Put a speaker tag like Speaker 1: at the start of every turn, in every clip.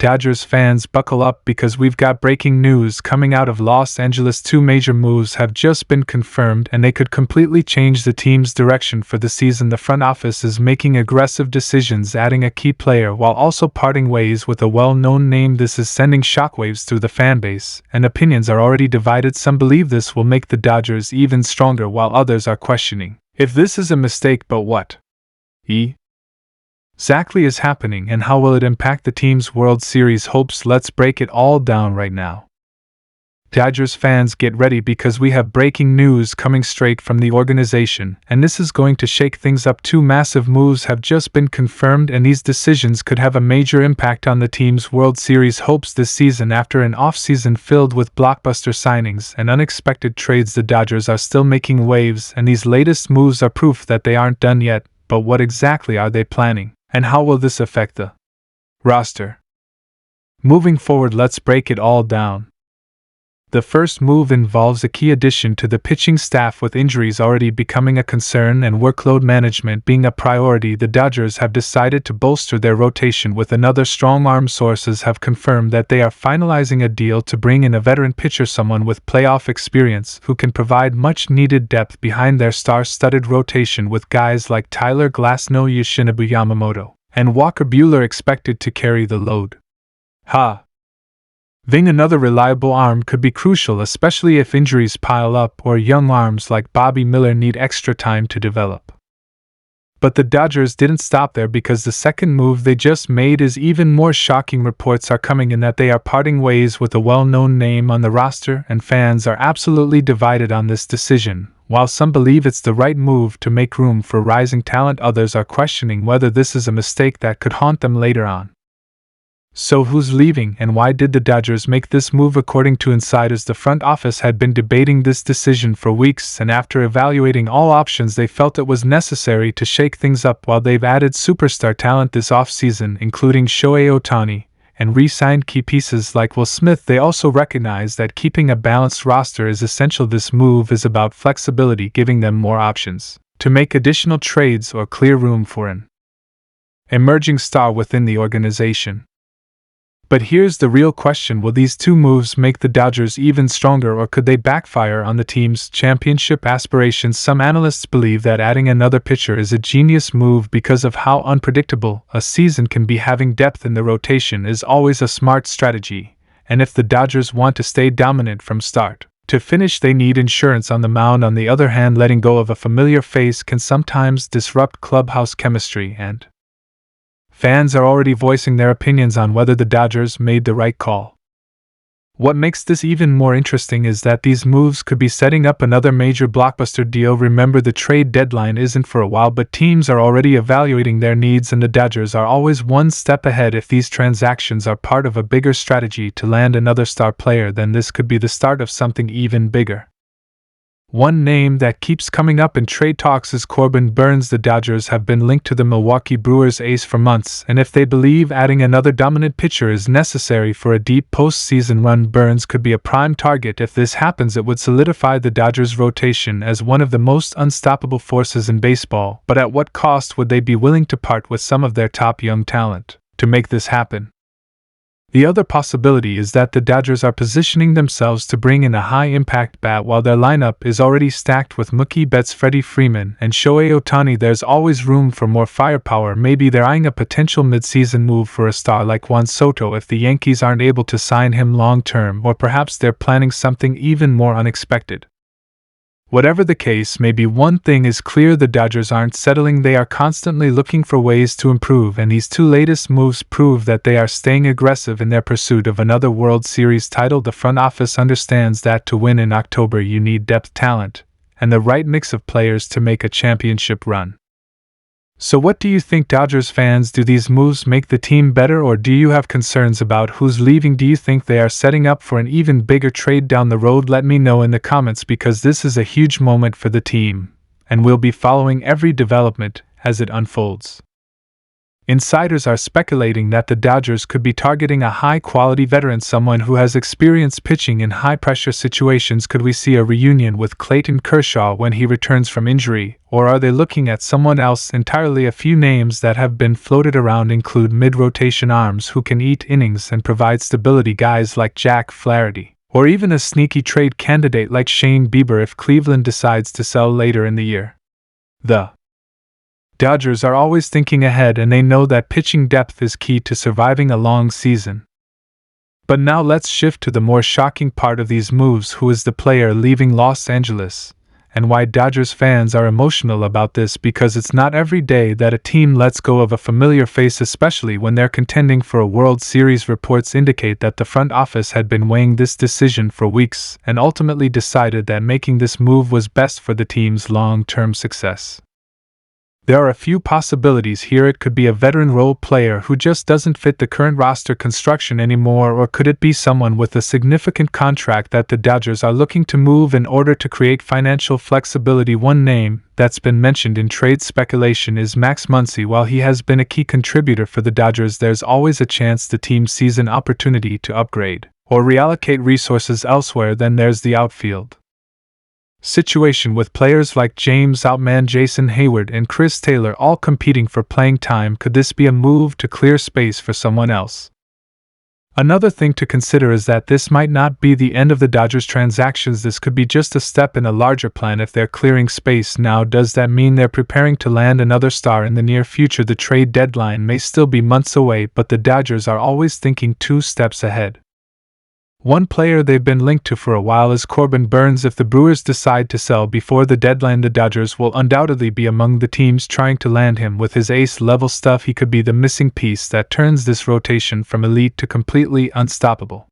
Speaker 1: Dodgers fans, buckle up because we've got breaking news coming out of Los Angeles. Two major moves have just been confirmed and they could completely change the team's direction for the season. The front office is making aggressive decisions, adding a key player while also parting ways with a well-known name. This is sending shockwaves through the fanbase, and opinions are already divided. Some believe this will make the Dodgers even stronger while others are questioning if this is a mistake. But what exactly is happening and how will it impact the team's World Series hopes? Let's break it all down right now. Dodgers fans, get ready because we have breaking news coming straight from the organization, and this is going to shake things up. Two massive moves have just been confirmed, and these decisions could have a major impact on the team's World Series hopes this season. After an offseason filled with blockbuster signings and unexpected trades, the Dodgers are still making waves, and these latest moves are proof that they aren't done yet. But what exactly are they planning? And how will this affect the roster? Moving forward, let's break it all down. The first move involves a key addition to the pitching staff. With injuries already becoming a concern and workload management being a priority, the Dodgers have decided to bolster their rotation with another strong arm. Sources have confirmed that they are finalizing a deal to bring in a veteran pitcher, someone with playoff experience who can provide much-needed depth behind their star-studded rotation, with guys like Tyler Glasnow, Yoshinobu Yamamoto, and Walker Buehler expected to carry the load. Having another reliable arm could be crucial, especially if injuries pile up or young arms like Bobby Miller need extra time to develop. But the Dodgers didn't stop there, because the second move they just made is even more shocking. Reports are coming in that they are parting ways with a well-known name on the roster, and fans are absolutely divided on this decision. While some believe it's the right move to make room for rising talent, others are questioning whether this is a mistake that could haunt them later on. So who's leaving and why did the Dodgers make this move? According to insiders, the front office had been debating this decision for weeks, and after evaluating all options they felt it was necessary to shake things up. While they've added superstar talent this offseason, including Shohei Ohtani, and re-signed key pieces like Will Smith, they also recognize that keeping a balanced roster is essential. This move is about flexibility, giving them more options to make additional trades or clear room for an emerging star within the organization. But here's the real question: will these two moves make the Dodgers even stronger, or could they backfire on the team's championship aspirations? Some analysts believe that adding another pitcher is a genius move because of how unpredictable a season can be. Having depth in the rotation is always a smart strategy, and if the Dodgers want to stay dominant from start to finish, they need insurance on the mound. On the other hand, letting go of a familiar face can sometimes disrupt clubhouse chemistry, and fans are already voicing their opinions on whether the Dodgers made the right call. What makes this even more interesting is that these moves could be setting up another major blockbuster deal. Remember, the trade deadline isn't for a while, but teams are already evaluating their needs, and the Dodgers are always one step ahead. If these transactions are part of a bigger strategy to land another star player, then this could be the start of something even bigger. One name that keeps coming up in trade talks is Corbin Burnes. The Dodgers have been linked to the Milwaukee Brewers ace for months, and if they believe adding another dominant pitcher is necessary for a deep postseason run, Burnes could be a prime target. If this happens, it would solidify the Dodgers' rotation as one of the most unstoppable forces in baseball. But at what cost would they be willing to part with some of their top young talent to make this happen? The other possibility is that the Dodgers are positioning themselves to bring in a high-impact bat while their lineup is already stacked with Mookie Betts, Freddie Freeman, and Shohei Ohtani. There's always room for more firepower. Maybe they're eyeing a potential mid-season move for a star like Juan Soto if the Yankees aren't able to sign him long-term, or perhaps they're planning something even more unexpected. Whatever the case may be, one thing is clear: the Dodgers aren't settling. They are constantly looking for ways to improve, and these two latest moves prove that they are staying aggressive in their pursuit of another World Series title. The front office understands that to win in October you need depth, talent, and the right mix of players to make a championship run. So what do you think, Dodgers fans? Do these moves make the team better, or do you have concerns about who's leaving? Do you think they are setting up for an even bigger trade down the road? Let me know in the comments, because this is a huge moment for the team, and we'll be following every development as it unfolds. Insiders are speculating that the Dodgers could be targeting a high-quality veteran, someone who has experience pitching in high-pressure situations. Could we see a reunion with Clayton Kershaw when he returns from injury, or are they looking at someone else entirely? A few names that have been floated around include mid-rotation arms who can eat innings and provide stability, guys like Jack Flaherty, or even a sneaky trade candidate like Shane Bieber if Cleveland decides to sell later in the year. The Dodgers are always thinking ahead, and they know that pitching depth is key to surviving a long season. But now let's shift to the more shocking part of these moves: who is the player leaving Los Angeles, and why Dodgers fans are emotional about this, because it's not every day that a team lets go of a familiar face, especially when they're contending for a World Series. Reports indicate that the front office had been weighing this decision for weeks and ultimately decided that making this move was best for the team's long-term success. There are a few possibilities here. It could be a veteran role player who just doesn't fit the current roster construction anymore, or could it be someone with a significant contract that the Dodgers are looking to move in order to create financial flexibility? One name that's been mentioned in trade speculation is Max Muncy. While he has been a key contributor for the Dodgers, there's always a chance the team sees an opportunity to upgrade or reallocate resources elsewhere. Then there's the outfield situation with players like James Outman, Jason Hayward, and Chris Taylor all competing for playing time. Could this be a move to clear space for someone else? Another thing to consider is that this might not be the end of the Dodgers transactions. This could be just a step in a larger plan. If they're clearing space now, does that mean they're preparing to land another star in the near future? The trade deadline may still be months away, but the Dodgers are always thinking 2 steps ahead. One player they've been linked to for a while is Corbin Burnes. If the Brewers decide to sell before the deadline, the Dodgers will undoubtedly be among the teams trying to land him. With his ace-level stuff, he could be the missing piece that turns this rotation from elite to completely unstoppable.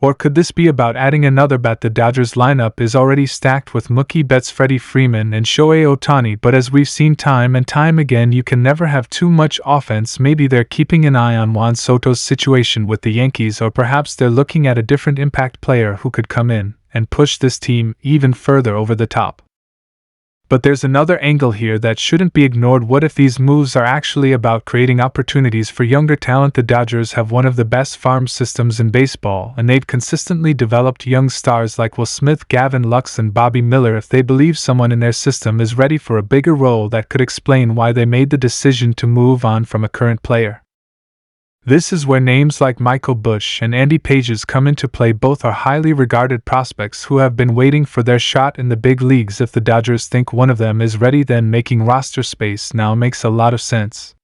Speaker 1: Or could this be about adding another bat? The Dodgers lineup is already stacked with Mookie Betts, Freddie Freeman, and Shohei Ohtani, but as we've seen time and time again, you can never have too much offense. Maybe they're keeping an eye on Juan Soto's situation with the Yankees, or perhaps they're looking at a different impact player who could come in and push this team even further over the top. But there's another angle here that shouldn't be ignored. What if these moves are actually about creating opportunities for younger talent? The Dodgers have one of the best farm systems in baseball, and they've consistently developed young stars like Will Smith, Gavin Lux, and Bobby Miller. If they believe someone in their system is ready for a bigger role, that could explain why they made the decision to move on from a current player. This is where names like Michael Busch and Andy Pages come into play. Both are highly regarded prospects who have been waiting for their shot in the big leagues. If the Dodgers think one of them is ready, then making roster space now makes a lot of sense.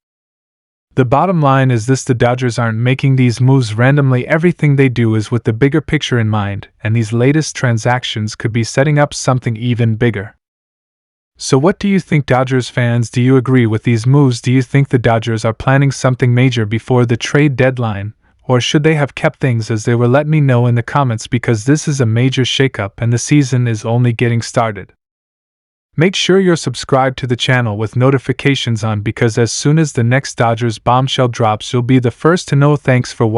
Speaker 1: The bottom line is this: the Dodgers aren't making these moves randomly. Everything they do is with the bigger picture in mind, and these latest transactions could be setting up something even bigger. So what do you think, Dodgers fans? Do you agree with these moves? Do you think the Dodgers are planning something major before the trade deadline, or should they have kept things as they were? Let me know in the comments, because this is a major shakeup and the season is only getting started. Make sure you're subscribed to the channel with notifications on, because as soon as the next Dodgers bombshell drops, you'll be the first to know. Thanks for watching.